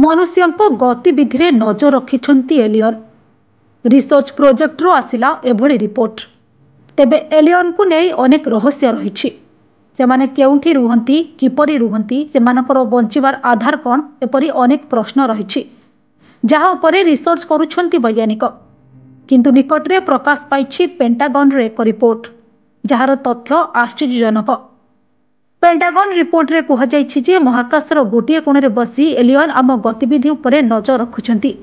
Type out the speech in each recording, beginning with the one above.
मनुष्यों गतिविधि रे नजर रखिछंती एलियन। रिसर्च प्रोजेक्ट रो आसिला एभली रिपोर्ट। तेबे एलियन को नहीं अनेक रहस्य रही। सेमाने केउंठी रुहंती, किपरि रुहंती, सेमानकर बंचिबार आधार कौन, एपरी अनेक प्रश्न रही जहाँ उपरे रिसर्च करुछंती वैज्ञानिक। किंतु निकटरे प्रकाश पाइछि पेंटागन रे एक रिपोर्ट जार तथ्य आश्चर्यजनक। पेंटागन रिपोर्ट रे कहा जायछि जे महाकाशर गोटे कोणरे बसी एलियन आम गतिविधि उपरे नजर रखुछंती।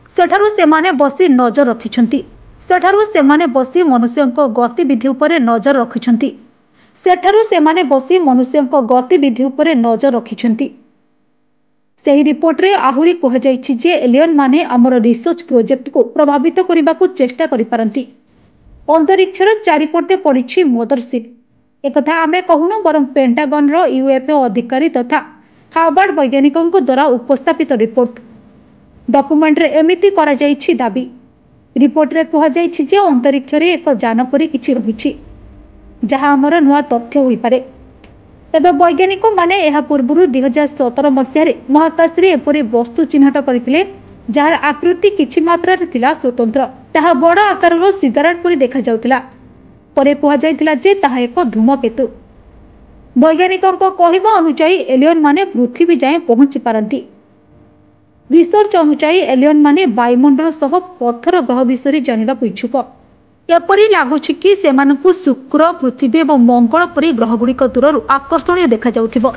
सेठारु सेमाने बसी नजर रखिछंती। सेठारु सेमाने बसी मनुष्यंको गतिविधि उपरे नजर रखिछंती। सेठारु सेमाने बसी मनुष्यंको गतिविधि उपरे नजर रखिछंती। सेही रिपोर्ट रे आहुरी कहा जायछि जे एलियन माने हमर रिसर्च प्रोजेक्ट को प्रभावित करबा को चेष्टा करि पारंती। अंतरिक्षर चारिपटे पड़िछि मदरशिप। एकथा आमे कहूनु बरं पेंटागन रो यूएफओ अधिकारी तथा हार्वर्ड वैज्ञानिकों द्वारा उपस्थापित रिपोर्ट डॉक्यूमेंट रे एमिति करा जायछि दाबी। रिपोर्ट रे कहा जायछि जे अंतरिक्ष रे एक जान परि किछि रहिछि जहाँ हमर नुआ तथ्य होई पारे। तेबे वैज्ञानिक माने एहा पूर्वरु 2017 मसिहारे महाकाश रे एपरि वस्तु चिन्हट करथिले जार आकृति किछि मात्रा रे थिला स्वतंत्र। ताहा बड़ आकारर सिगारेट परि देखा जाउथिला। परे कहा जायथिला जे ताहा एक धूमकेतु। वैज्ञानिकों कहवा अनुसार एलियन माने पृथ्वी जाए पहुंची पारंती। रिसर्च अनुसार एलियन माने वायुमंडल सह पत्थर ग्रह विषय जानिबाकु इच्छुक। एपरि लागुछि कि सेमानकु शुक्र, पृथ्वी और मंगल परि ग्रहगुड़िक दूररु आकर्षणीय देखा जाउथिबो।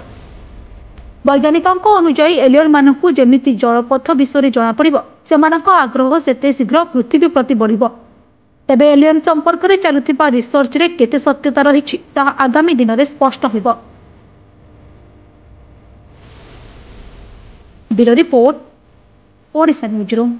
वैज्ञानिकों अनुसार एलियन मानकु जेमिति जलपथ विषय जना पड़िबो, सेमानक आग्रह सेते शीघ्र पृथ्वी प्रति बढ़िबो। तेबे एलियन संपर्क रे चलुथिबा रिसर्च रे केते सत्यता रहिछि ताहा आगामी दिन रे स्पष्ट होइबो। Bureau report, Odisha news room.